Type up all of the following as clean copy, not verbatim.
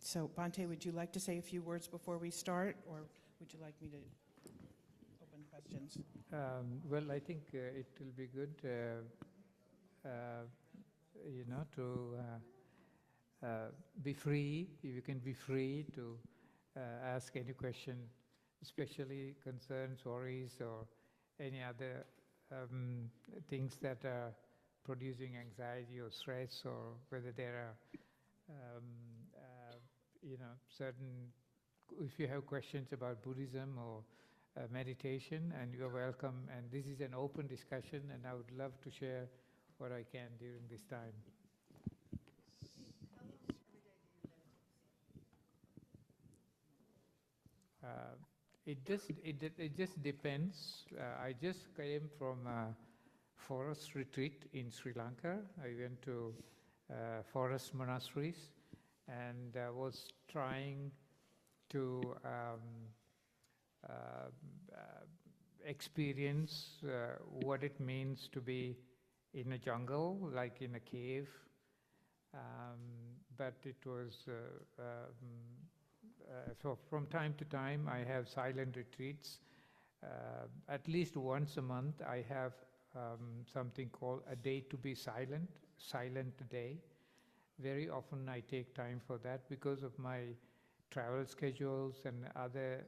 So, Bhante, would you like to say a few words before we start, or would you like me to open questions? Well, I think it will be good, to be free. You can be free to ask any question, especially concerns, worries, or any other things that are producing anxiety or stress, or whether there are, certain, if you have questions about Buddhism or meditation, and you are welcome. And this is an open discussion, and I would love to share what I can during this time. It just depends. I just came from a forest retreat in Sri Lanka. I went to forest monasteries and was trying to experience what it means to be in a jungle, like in a cave. But it was so from time to time I have silent retreats. At least once a month I have something called a day to be silent day. Very often I take time for that because of my travel schedules and other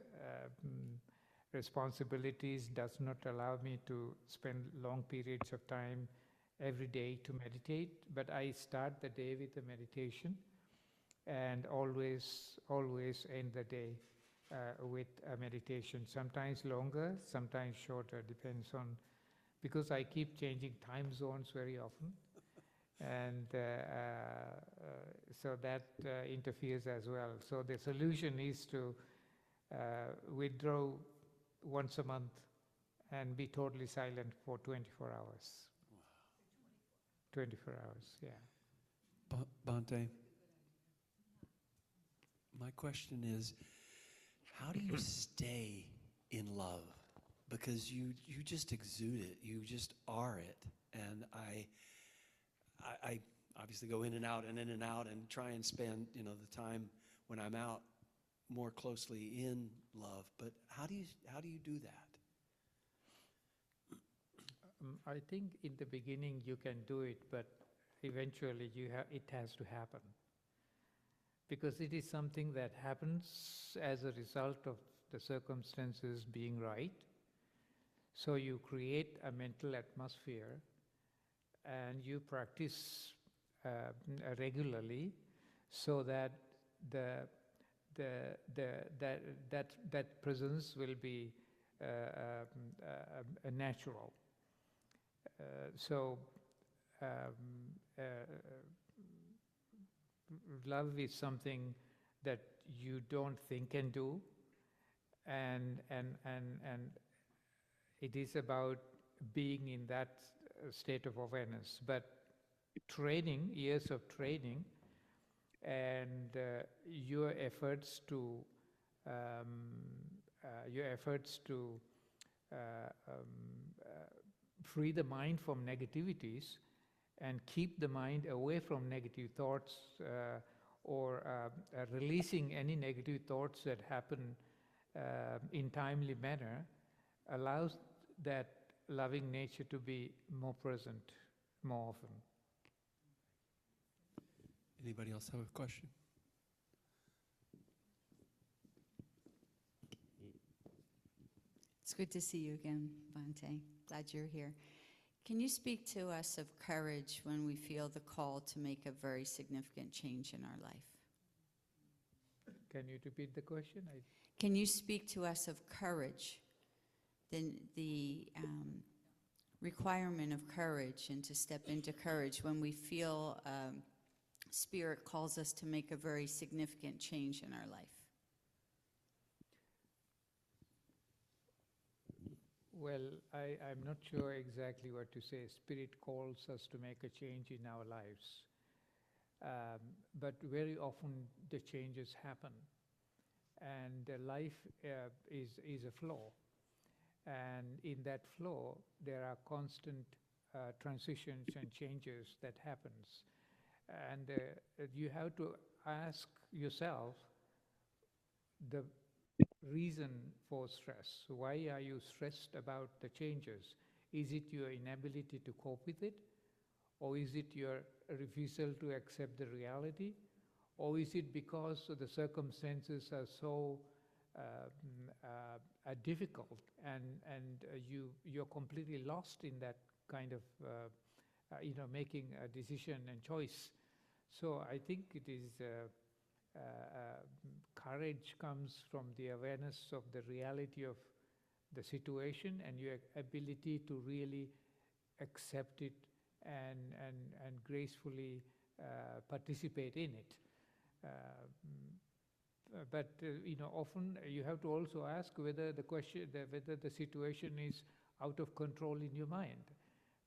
responsibilities does not allow me to spend long periods of time every day to meditate, but I start the day with a meditation and always end the day with a meditation, sometimes longer, sometimes shorter, depends on, because I keep changing time zones very often, and so that interferes as well. So the solution is to withdraw once a month and be totally silent for 24 hours. Wow. 24 hours, yeah. Bhante, my question is, how do you stay in love? Because you just exude it, you just are it. And I obviously go in and out and try and spend, the time when I'm out more closely in love. But how do you do that? I think in the beginning you can do it, but eventually it has to happen. Because it is something that happens as a result of the circumstances being right. So you create a mental atmosphere and you practice regularly so that that presence will be natural. Love is something that you don't think and do, and it is about being in that state of awareness. But training, years of training, and your efforts to free the mind from negativities and keep the mind away from negative thoughts or releasing any negative thoughts that happen in timely manner allows that loving nature to be more present more often. Anybody else have a question? It's good to see you again, Bhante. Glad you're here. Can you speak to us of courage when we feel the call to make a very significant change in our life? Can you repeat the question? Can you speak to us of courage, the requirement of courage, and to step into courage when we feel Spirit calls us to make a very significant change in our life? Well, I'm not sure exactly what to say. Spirit calls us to make a change in our lives. But very often the changes happen. And life is a flow. And in that flow, there are constant transitions and changes that happens. And you have to ask yourself the reason for stress. Why are you stressed about the changes? Is it your inability to cope with it? Or is it your refusal to accept the reality? Or is it because the circumstances are so difficult, and you're completely lost in that kind of making a decision and choice? So I think it is courage comes from the awareness of the reality of the situation and your ability to really accept it and gracefully participate in it. But often you have to also ask whether whether the situation is out of control in your mind.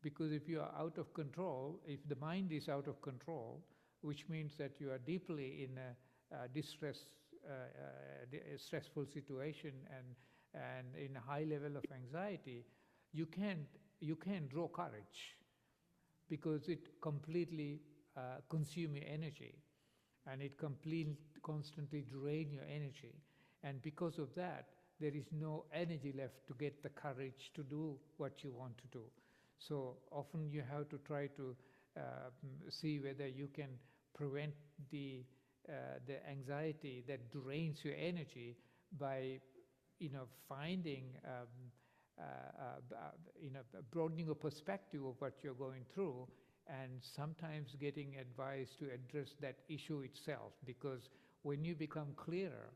Because if you are out of control, if the mind is out of control, which means that you are deeply in a stressful situation and in a high level of anxiety, you can't draw courage, because it completely consumes your energy, and it constantly drains your energy. And because of that, there is no energy left to get the courage to do what you want to do. So often you have to try to see whether you can prevent the anxiety that drains your energy by finding broadening a perspective of what you're going through, and sometimes getting advice to address that issue itself. Because when you become clearer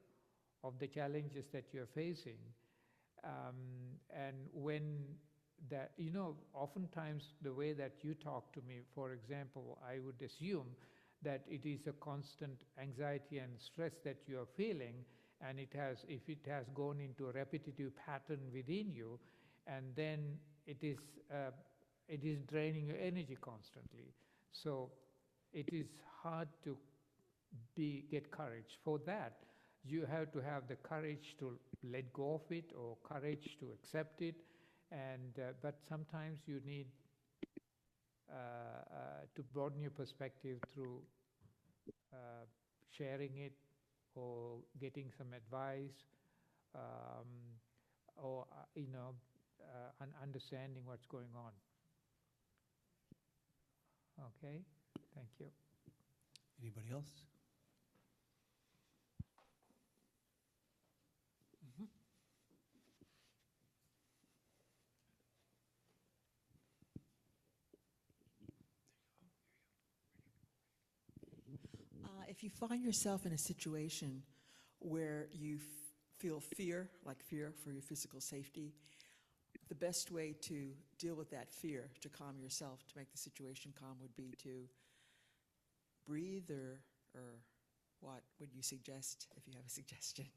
of the challenges that you're facing, and when that, oftentimes the way that you talk to me, for example, I would assume that it is a constant anxiety and stress that you are feeling, and if it has gone into a repetitive pattern within you, and then it is draining your energy constantly. So it is hard to get courage. For that, you have to have the courage to let go of it, or courage to accept it. And but sometimes you need to broaden your perspective through sharing it, or getting some advice, or understanding what's going on. Okay, thank you. Anybody else? Mhm. If you find yourself in a situation where you feel fear, like fear for your physical safety, the best way to deal with that fear, to calm yourself, to make the situation calm, would be to breathe, or what would you suggest, if you have a suggestion?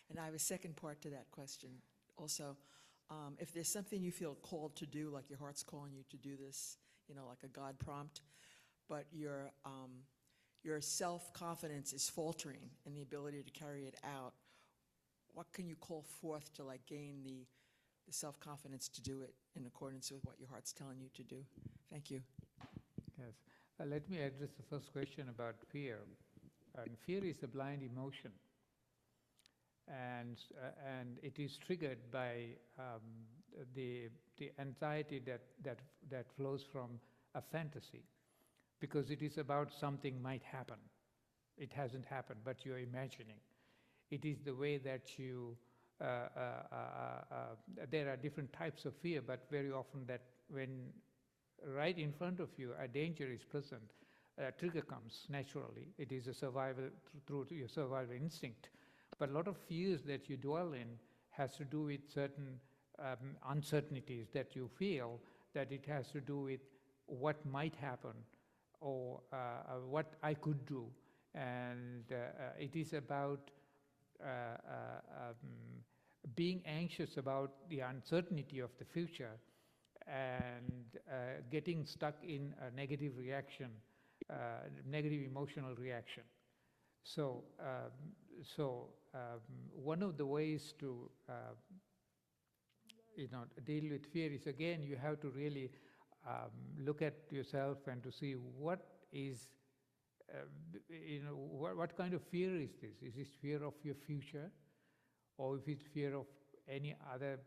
And I have a second part to that question also. If there's something you feel called to do, like your heart's calling you to do this, like a God prompt, but your self-confidence is faltering in the ability to carry it out, what can you call forth to gain the self-confidence to do it in accordance with what your heart's telling you to do? Thank you. Yes. Let me address the first question about fear. And fear is a blind emotion, and it is triggered by the anxiety that flows from a fantasy, because it is about something might happen. It hasn't happened, but you're imagining. It is the way that you, there are different types of fear, but very often that when right in front of you a danger is present, a trigger comes naturally. It is a survival, through your survival instinct. But a lot of fears that you dwell in has to do with certain uncertainties that you feel, that it has to do with what might happen, or what I could do. And it is about being anxious about the uncertainty of the future, and getting stuck in a negative reaction, negative emotional reaction. So, one of the ways to deal with fear is, again, you have to really look at yourself and to see what is what kind of fear is this? Is this fear of your future, or if it's fear of any other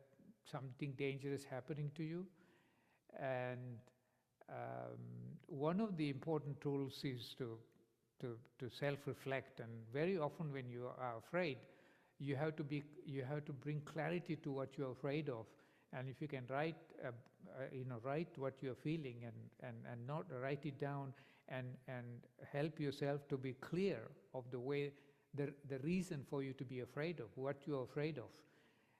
something dangerous happening to you? And one of the important tools is to self-reflect. And very often, when you are afraid, you have to bring clarity to what you're afraid of. And if you can write what you're feeling and not write it down, and help yourself to be clear of the way, the reason for you to be afraid of, what you're afraid of.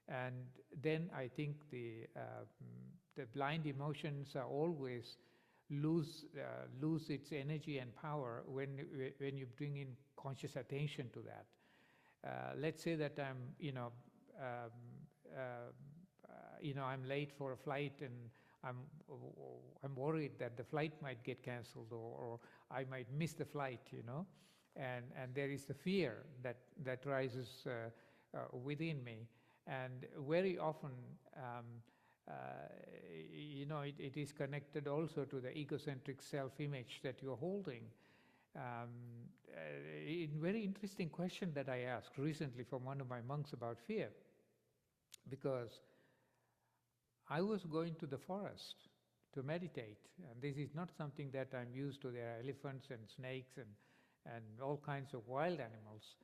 And then I think the blind emotions are always lose its energy and power when you bring in conscious attention to that. Let's say that I'm late for a flight, and I'm worried that the flight might get cancelled, or I might miss the flight, and there is the fear that rises within me. And very often, it is connected also to the egocentric self-image that you're holding. A very interesting question that I asked recently from one of my monks about fear, because I was going to the forest to meditate, and this is not something that I'm used to. There are elephants and snakes and all kinds of wild animals.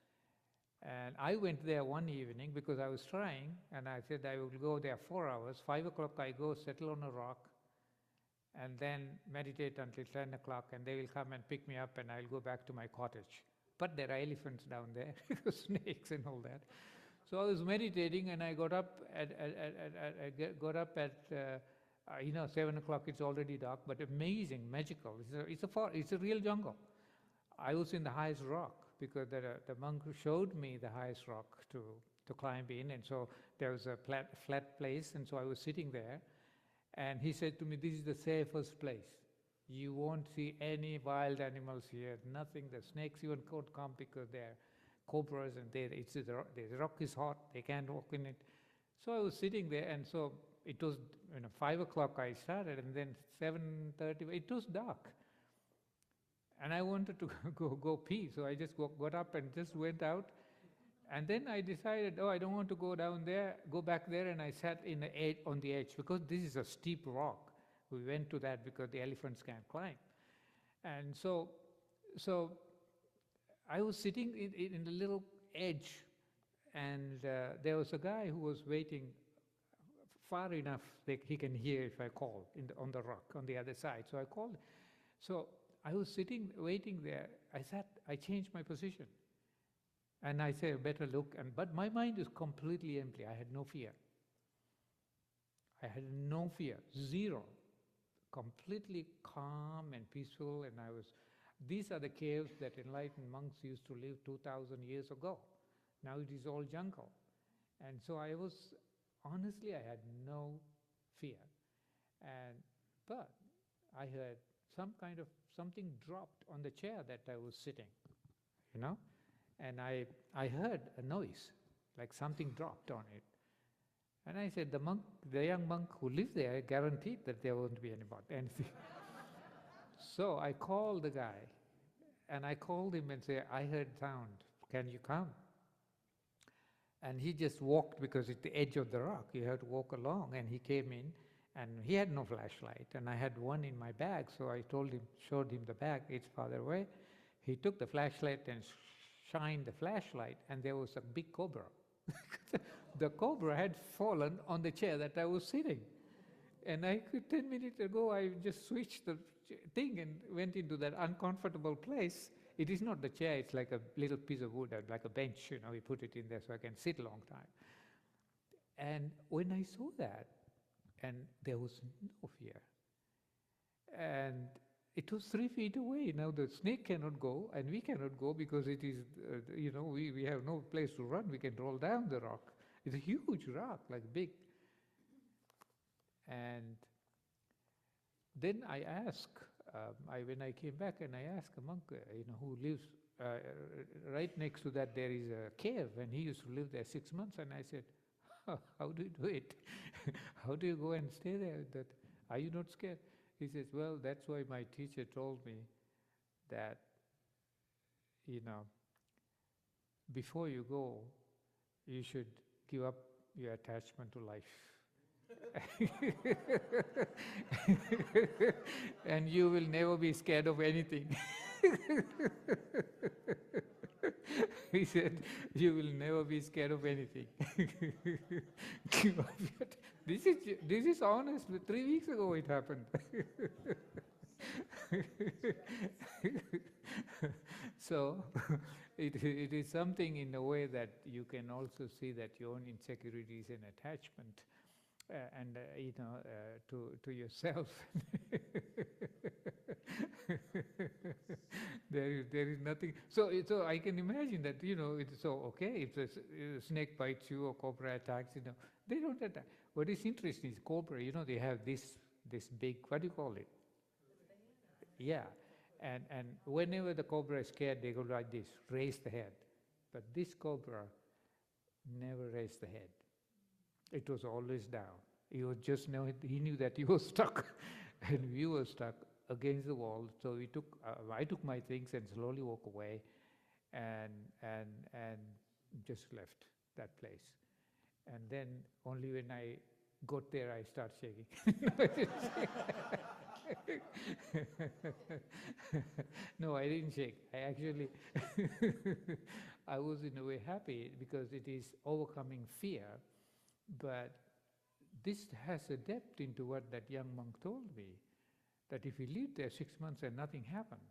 And I went there one evening because I was trying, and I said I will go there 4 hours. 5 o'clock I go settle on a rock, and then meditate until 10 o'clock, and they will come and pick me up, and I'll go back to my cottage. But there are elephants down there, snakes and all that. So I was meditating, and I got up at 7 o'clock. It's already dark, but amazing, magical. It's a real jungle. I was in the highest rock, because the monk showed me the highest rock to climb in, and so there was a flat place, and so I was sitting there, and he said to me, "This is the safest place. You won't see any wild animals here, nothing. The snakes even can't come because they're cobras, and the rock is hot, they can't walk in it." So I was sitting there, and so it was 5 o'clock I started, and then 7:30, it was dark. And I wanted to go pee, so I just got up and just went out. And then I decided, I don't want to go back there, and I sat on the edge, because this is a steep rock. We went to that because the elephants can't climb. And so I was sitting in the little edge, and there was a guy who was waiting far enough that he can hear if I call on the rock on the other side. So I called. So I was sitting, waiting there. I changed my position. And I said, better look. But my mind is completely empty. I had no fear. I had no fear, zero. Completely calm and peaceful. And these are the caves that enlightened monks used to live 2,000 years ago. Now it is all jungle. And so honestly, I had no fear. But I heard something dropped on the chair that I was sitting, and I heard a noise, like something dropped on it. And I said, the young monk who lived there guaranteed that there won't be anything. So I called the guy, and I called him and said, I heard sound, can you come? And he just walked, because it's the edge of the rock, you have to walk along, and he came in. And he had no flashlight, and I had one in my bag, so I showed him the bag, it's farther away. He took the flashlight and shined the flashlight, and there was a big cobra. The cobra had fallen on the chair that I was sitting. And 10 minutes ago, I just switched the thing and went into that uncomfortable place. It is not the chair, it's like a little piece of wood, like a bench, we put it in there so I can sit a long time. And when I saw that, and there was no fear. And it was 3 feet away. Now the snake cannot go, and we cannot go, because it is, we have no place to run. We can roll down the rock. It's a huge rock, like big. And then I asked, when I came back, and I asked a monk, who lives right next to that, there is a cave, and he used to live there 6 months. And I said, how do you do it? How do you go and stay there? Are you not scared? He says, well, that's why my teacher told me that before you go, you should give up your attachment to life. And you will never be scared of anything. He said, you will never be scared of anything. Give up this is honest. 3 weeks ago it happened. So it is something in a way that you can also see that your own insecurity is an attachment, to yourself. There is nothing. So I can imagine that, it's so okay if a snake bites you or cobra attacks, they don't attack. What is interesting is cobra, they have this big, what do you call it? Yeah. And whenever the cobra is scared, they go like this, raise the head. But this cobra never raised the head. It was always down. He knew that he was stuck, and we were stuck against the wall. So I took my things and slowly walked away, and just left that place. And then only when I got there, I start shaking. No, I didn't shake. I actually, I was in a way happy because it is overcoming fear, but this has a depth into what that young monk told me, that if he lived there 6 months and nothing happened,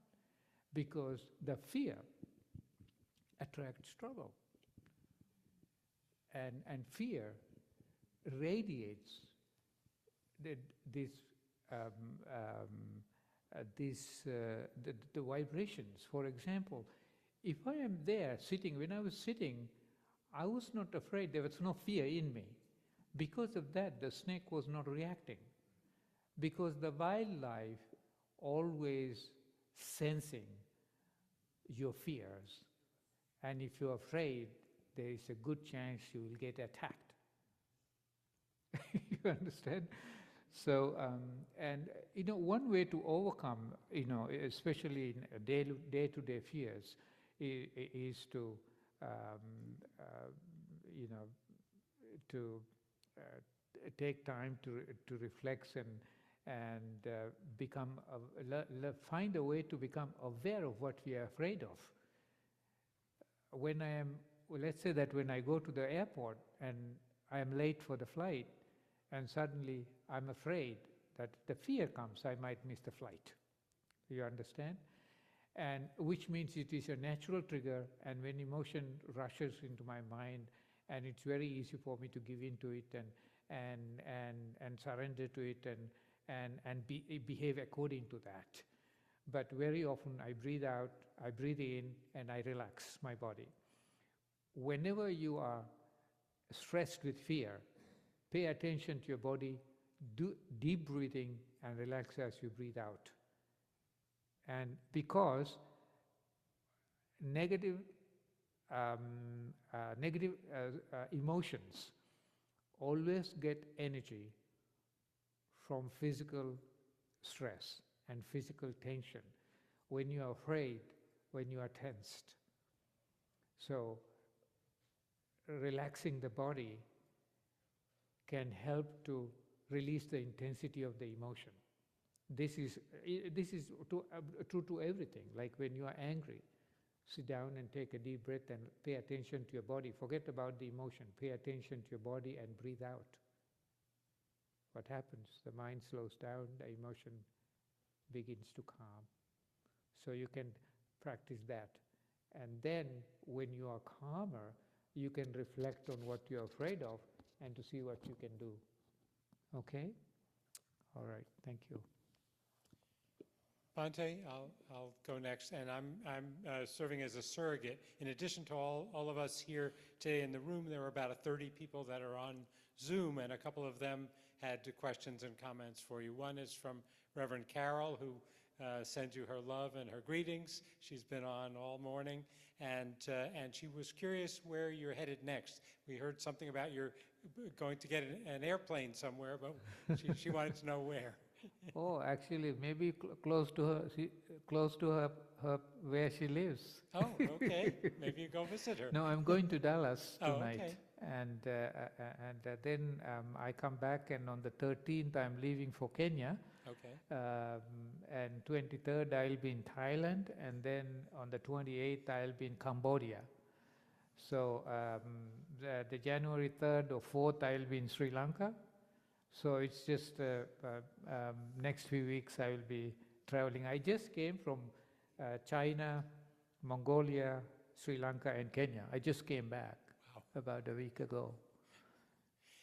because the fear attracts trouble. And fear radiates the vibrations. For example, if I am there sitting, when I was sitting, I was not afraid, there was no fear in me. Because of that, the snake was not reacting. Because the wildlife always sensing your fears, and if you're afraid, there is a good chance you will get attacked. You understand? So, one way to overcome, especially in day-to-day fears, is to, take time to reflect and find a way to become aware of what we are afraid of. Let's say that when I go to the airport and I am late for the flight, and suddenly I'm afraid that the fear comes, I might miss the flight. You understand? And which means it is a natural trigger, and when emotion rushes into my mind, and it's very easy for me to give in to it and surrender to it and behave according to that. But very often I breathe out, I breathe in, and I relax my body. Whenever you are stressed with fear, pay attention to your body, do deep breathing, and relax as you breathe out. And because negative emotions always get energy from physical stress and physical tension, when you are afraid, when you are tensed. So relaxing the body can help to release the intensity of the emotion. This is true to everything. Like when you are angry, sit down and take a deep breath and pay attention to your body. Forget about the emotion. Pay attention to your body and breathe out. What happens? The mind slows down, the emotion begins to calm. So you can practice that. And then when you are calmer, you can reflect on what you're afraid of and to see what you can do. Okay? All right, thank you. Bhante, I'll go next, and I'm serving as a surrogate. In addition to all of us here today in the room, there are about 30 people that are on Zoom, and a couple of them had questions and comments for you. One is from Reverend Carol, who sends you her love and her greetings. She's been on all morning, and she was curious where you're headed next. We heard something about you're going to get an airplane somewhere, but she wanted to know where. Oh, actually, maybe close to where she lives. Oh, okay. Maybe you go visit her. No, I'm going to Dallas Oh, tonight. okay. And then I come back, and on the 13th I'm leaving for Kenya. Okay. And 23rd I'll be in Thailand, and then on the 28th I'll be in Cambodia. So the January 3rd or 4th I'll be in Sri Lanka. So it's just next few weeks I will be traveling. I just came from China, Mongolia, Sri Lanka, and Kenya. I just came back about a week ago.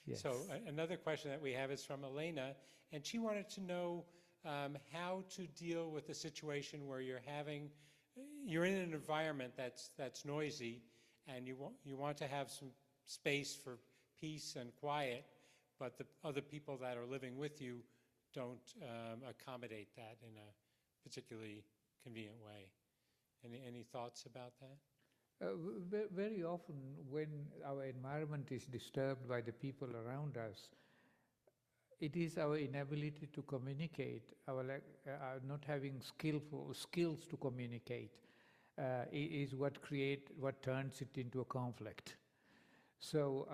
Yes. So another question that we have is from Elena, and she wanted to know how to deal with a situation where you're in an environment that's noisy, and you want to have some space for peace and quiet, but the other people that are living with you don't accommodate that in a particularly convenient way. Any thoughts about that? Very often when our environment is disturbed by the people around us, it is our inability to communicate, our not having skills to communicate, is what turns it into a conflict. So,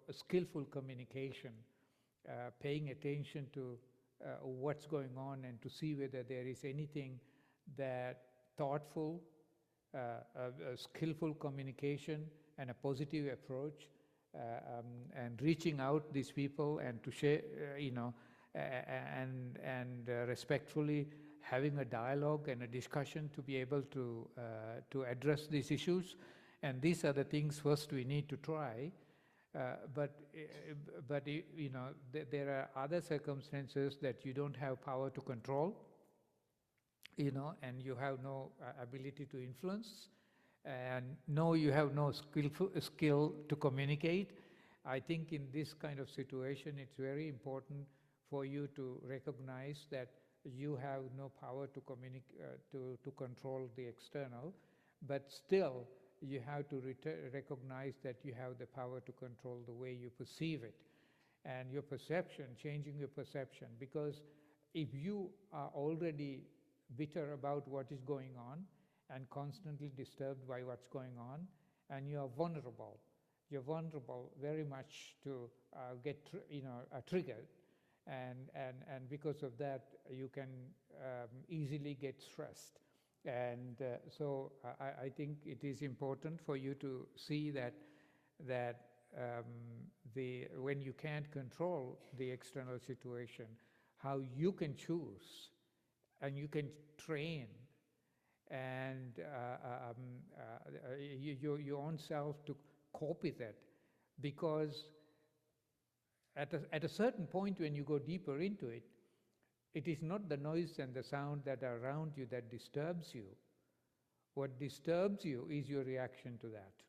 skillful communication, paying attention to what's going on and to see whether there is anything that thoughtful, a skillful communication and a positive approach, and reaching out these people and to share, and respectfully having a dialogue and a discussion to be able to address these issues. And these are the things first we need to try. But there are other circumstances that you don't have power to control, and you have no ability to influence, and you have no skill to communicate. I think in this kind of situation, it's very important for you to recognize that you have no power to to control the external, but still you have to recognize that you have the power to control the way you perceive it, and your perception, changing your perception. Because if you are already bitter about what is going on and constantly disturbed by what's going on, and you are vulnerable, you're vulnerable very much to get triggered, and because of that you can easily get stressed. And so I think it is important for you to see that when you can't control the external situation, how you can choose and you can train and your own self to cope with it. Because at a certain point when you go deeper into it, it is not the noise and the sound that are around you that disturbs you. What disturbs you is your reaction to that.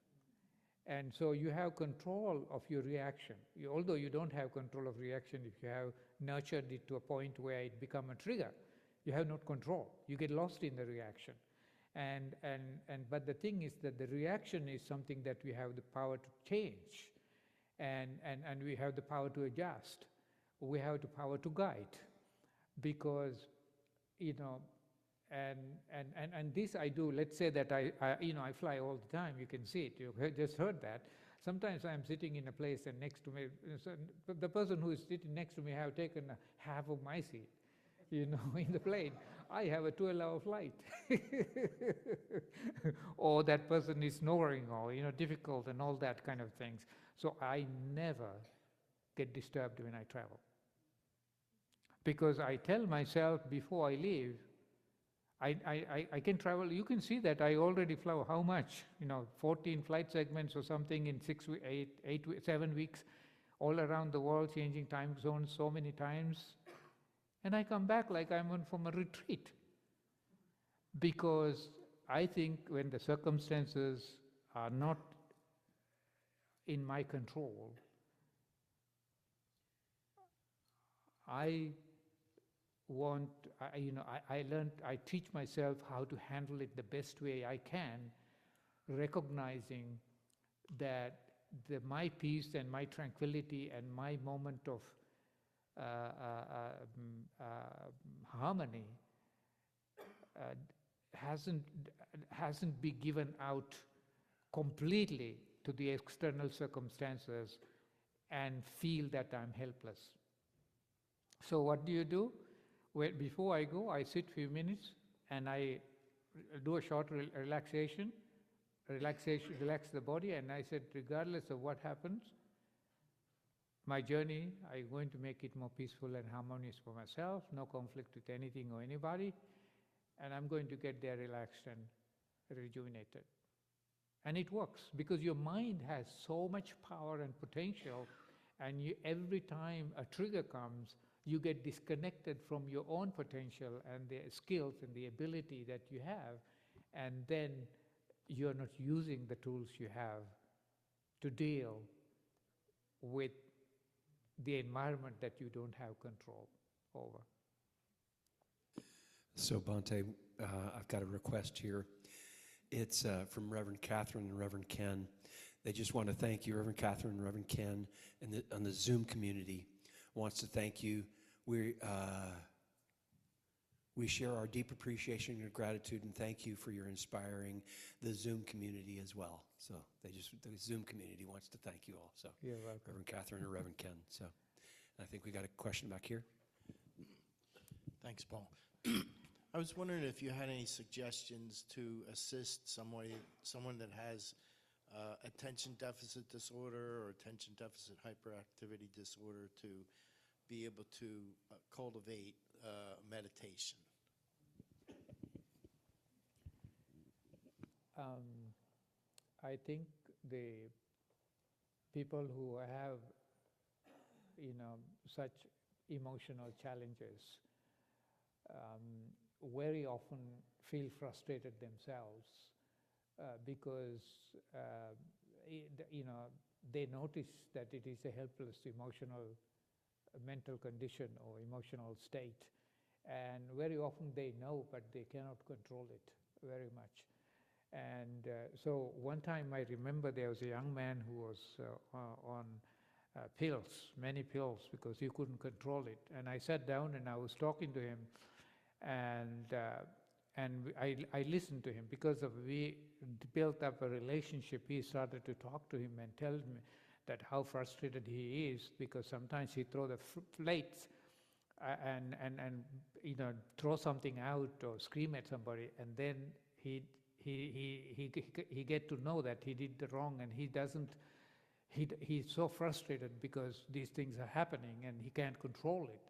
And so you have control of your reaction. Although you don't have control of reaction if you have nurtured it to a point where it becomes a trigger. You have not control. You get lost in the reaction. But the thing is that the reaction is something that we have the power to change. And we have the power to adjust. We have the power to guide. Because, and this I do. Let's say that I fly all the time. You can see it. You just heard that. Sometimes I'm sitting in a place and next to me, the person who is sitting next to me have taken half of my seat, in the plane. I have a 12-hour flight. Or that person is snoring, or difficult and all that kind of things. So I never get disturbed when I travel. Because I tell myself before I leave, I can travel. You can see that I already flew how much? 14 flight segments or something in 7 weeks, all around the world, changing time zones so many times. And I come back like I'm from a retreat. Because I think when the circumstances are not in my control, I teach myself how to handle it the best way I can, recognizing that my peace and my tranquility and my moment of harmony hasn't hasn't been given out completely to the external circumstances and feel that I'm helpless. So what do? Well, before I go, I sit few minutes and I do a short relax the body, and I said, regardless of what happens, my journey, I'm going to make it more peaceful and harmonious for myself, no conflict with anything or anybody, and I'm going to get there relaxed and rejuvenated. And it works, because your mind has so much power and potential, and every time a trigger comes, you get disconnected from your own potential and the skills and the ability that you have, and then you're not using the tools you have to deal with the environment that you don't have control over. So Bhante, I've got a request here. It's from Reverend Catherine and Reverend Ken. They just want to thank you, Reverend Catherine and Reverend Ken, and the Zoom community wants to thank you. We share our deep appreciation and gratitude, and thank you for your inspiring the Zoom community as well. So the Zoom community wants to thank you all. So You're welcome. Reverend Catherine and Reverend Ken. So I think we got a question back here. Thanks, Paul. I was wondering if you had any suggestions to assist someone that has attention deficit disorder or attention deficit hyperactivity disorder to be able to cultivate meditation. I think the people who have, such emotional challenges very often feel frustrated themselves because, they notice that it is a helpless mental condition or emotional state. And very often they know, but they cannot control it very much. And so one time I remember there was a young man who was on pills, many pills, because he couldn't control it. And I sat down and I was talking to him, and I listened to him. Because we built up a relationship, he started to talk to him and tell me that how frustrated he is, because sometimes he throw the plates and throw something out or scream at somebody, and then he get to know that he did the wrong, and he's so frustrated because these things are happening and he can't control it.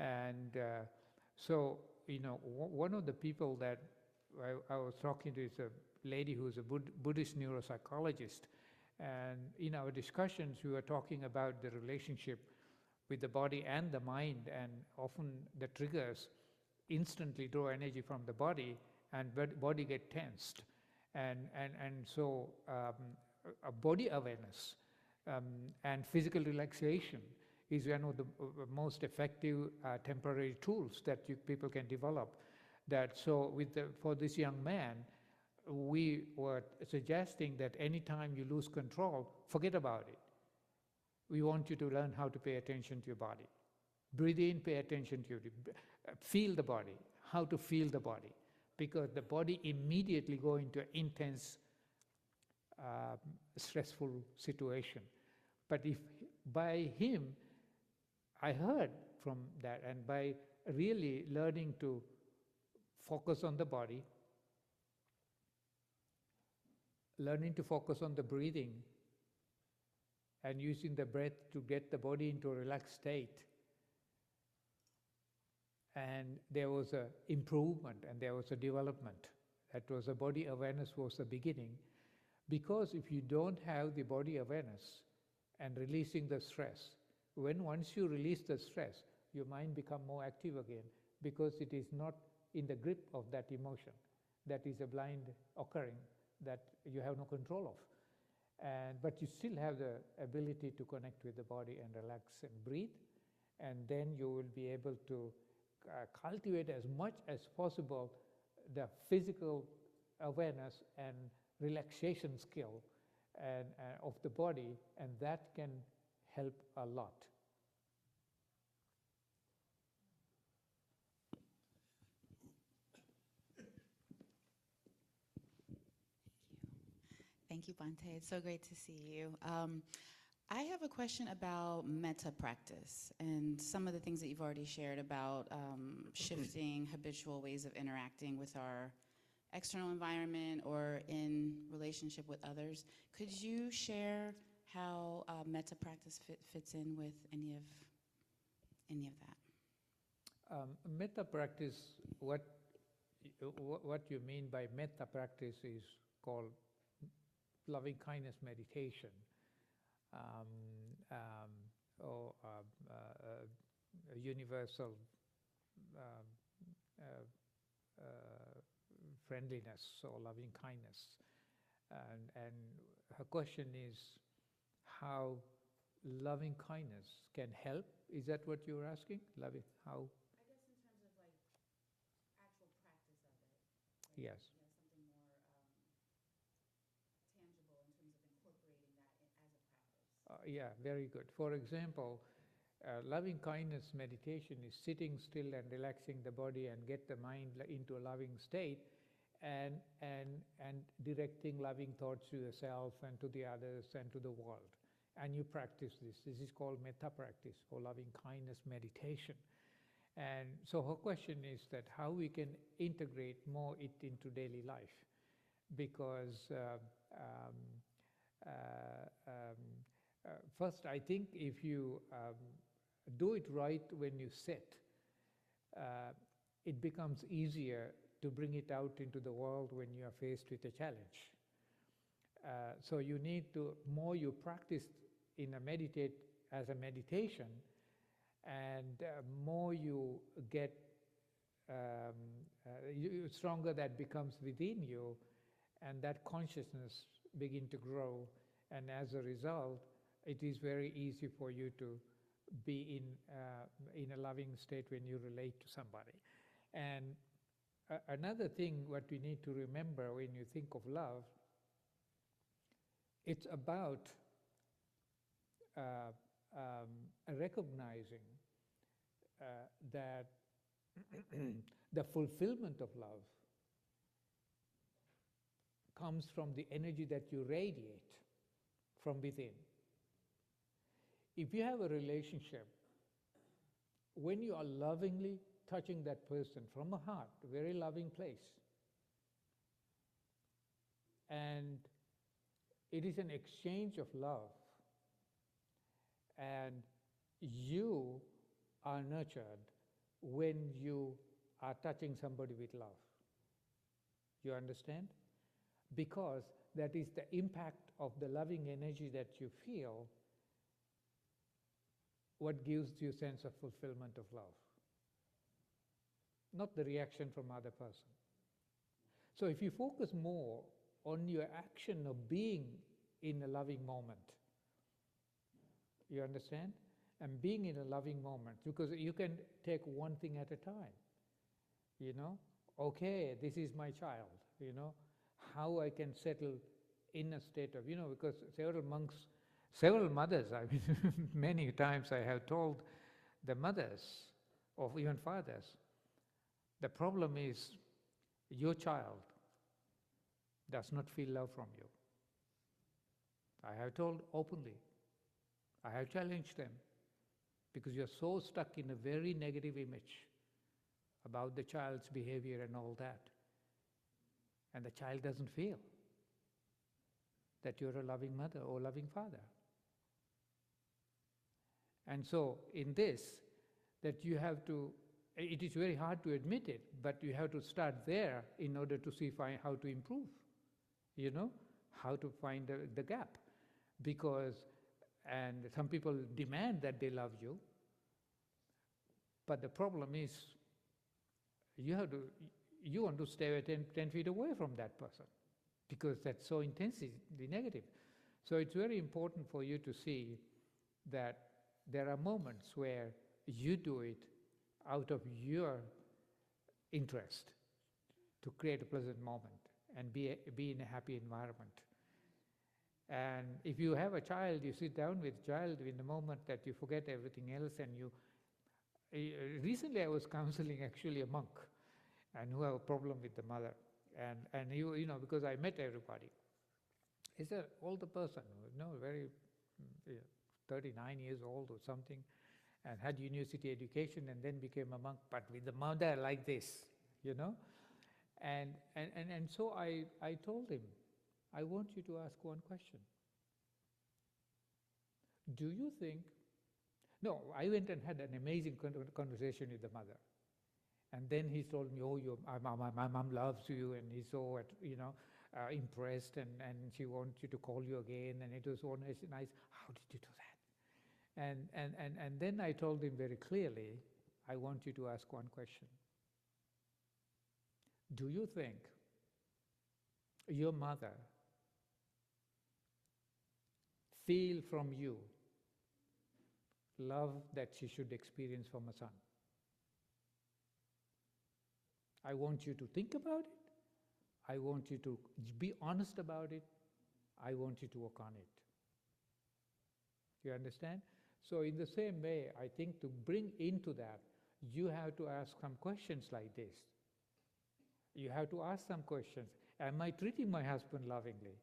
And so one of the people that I was talking to is a lady who's a Buddhist neuropsychologist, and in our discussions we were talking about the relationship with the body and the mind, and often the triggers instantly draw energy from the body, and body get tensed, and so a body awareness and physical relaxation is one of the most effective temporary tools that people can develop. For this young man, we were suggesting that anytime you lose control, forget about it. We want you to learn how to pay attention to your body. Breathe in, pay attention to your feel the body, how to feel the body, because the body immediately go into an intense, stressful situation. But if by him, I heard from that, and by really learning to focus on the body, learning to focus on the breathing, and using the breath to get the body into a relaxed state, and there was an improvement and there was a development. That was a body awareness was the beginning, because if you don't have the body awareness and releasing the stress, once you release the stress, your mind become more active again, because it is not in the grip of that emotion. That is a blind occurring that you have no control of. But you still have the ability to connect with the body and relax and breathe, and then you will be able to cultivate as much as possible the physical awareness and relaxation skill of the body, and that can help a lot. Thank you, Bhante. It's so great to see you. I have a question about metta practice and some of the things that you've already shared about shifting habitual ways of interacting with our external environment or in relationship with others. Could you share how metta practice fits in with any of that? Metta practice, what you mean by metta practice is called loving kindness meditation, or a universal friendliness or loving kindness. And her question is how loving kindness can help. Is that what you're asking? Loving how? I guess in terms of like actual practice of it. Yes. Something more tangible in terms of incorporating that as a practice. Yeah, very good. For example, loving kindness meditation is sitting still and relaxing the body and get the mind into a loving state, and directing loving thoughts to yourself and to the others and to the world. And you practice this. This is called metta practice or loving kindness meditation. And so her question is that how we can integrate more it into daily life, because first I think if you do it right when you sit, it becomes easier to bring it out into the world when you are faced with a challenge. So you need to, more you practice in a meditation, and more you get, stronger that becomes within you, and that consciousness begin to grow, and as a result, it is very easy for you to be in a loving state when you relate to somebody. And another thing what we need to remember when you think of love, it's about recognizing that the fulfillment of love comes from the energy that you radiate from within. If you have a relationship, when you are lovingly touching that person from a heart, a very loving place, and it is an exchange of love, and you are nurtured when you are touching somebody with love. You understand? Because that is the impact of the loving energy that you feel, what gives you a sense of fulfillment of love, not the reaction from other person. So if you focus more on your action of being in a loving moment, you understand? And being in a loving moment, because you can take one thing at a time, you know? Okay, this is my child, you know? How I can settle in a state of, you know, because several monks, several mothers, I mean, many times I have told the mothers, or even fathers, the problem is your child does not feel love from you. I have told openly. I have challenged them, because you're so stuck in a very negative image about the child's behavior and all that. And the child doesn't feel that you're a loving mother or loving father. And so in this, that you have to, it is very hard to admit it, but you have to start there in order to see how to improve, you know, how to find the gap. Because, and some people demand that they love you, but the problem is you want to stay 10 feet away from that person, because that's so intensely negative. So it's very important for you to see that there are moments where you do it out of your interest to create a pleasant moment and be in a happy environment. And if you have a child, you sit down with child in the moment that you forget everything else, and you... Recently I was counseling actually a monk, and who have a problem with the mother. And you know, because I met everybody. He's an older person, very, 39 years old or something, and had university education and then became a monk, but with the mother like this, And so I told him, I want you to ask one question. Do you think, no, I went and had an amazing conversation with the mother. And then he told me, oh, my mom loves you, and he's so, impressed, and she wants you to call you again, and it was so nice. How did you do that? And then I told him very clearly, I want you to ask one question. Do you think your mother feel from you love that she should experience from a son? I want you to think about it. I want you to be honest about it. I want you to work on it. You understand? So in the same way, I think to bring into that, you have to ask some questions like this. You have to ask some questions. Am I treating my husband lovingly?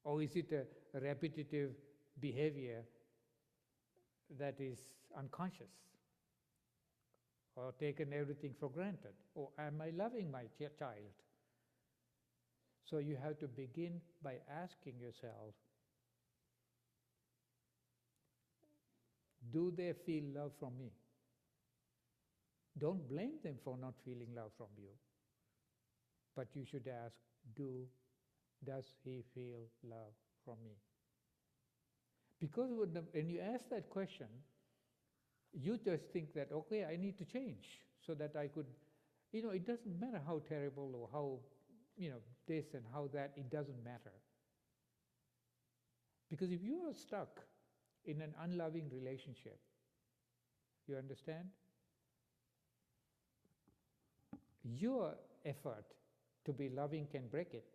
Or is it a repetitive behavior that is unconscious? Or taken everything for granted? Or am I loving my child? So you have to begin by asking yourself, do they feel love from me? Don't blame them for not feeling love from you. But you should ask, does he feel love from me? Because when you ask that question, you just think that, okay, I need to change so that I could, it doesn't matter how terrible or how, this and how that, it doesn't matter. Because if you are stuck in an unloving relationship, you understand? Your effort to be loving can break it.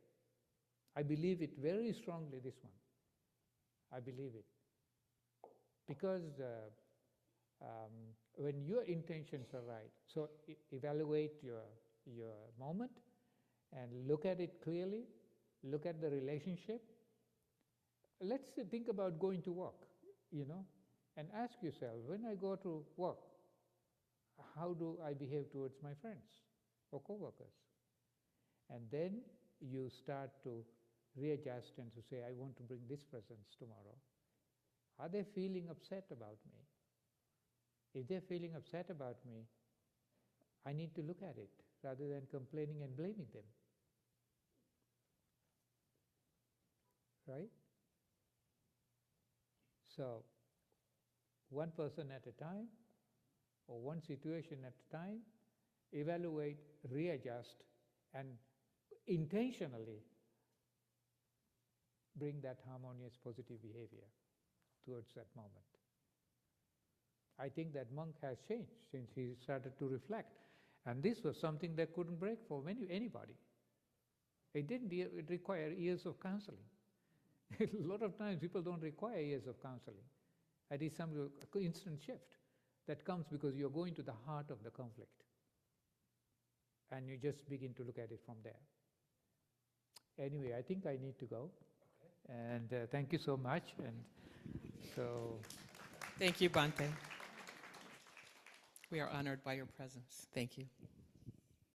I believe it very strongly, this one. I believe it. Because when your intentions are right, so evaluate your moment and look at it clearly, look at the relationship. Let's think about going to work, and ask yourself, when I go to work, how do I behave towards my friends or co-workers? And then you start to readjust and to say, I want to bring this presence tomorrow. Are they feeling upset about me? If they're feeling upset about me, I need to look at it rather than complaining and blaming them. Right? So, one person at a time, or one situation at a time, evaluate, readjust, and intentionally bring that harmonious, positive behavior towards that moment. I think that monk has changed since he started to reflect. And this was something that couldn't break for anybody. It didn't require years of counseling. A lot of times people don't require years of counseling. That is some instant shift that comes because you're going to the heart of the conflict. And you just begin to look at it from there. Anyway, I think I need to go. And thank you so much. And so, Thank you, Bhante. We are honored by your presence. Thank you.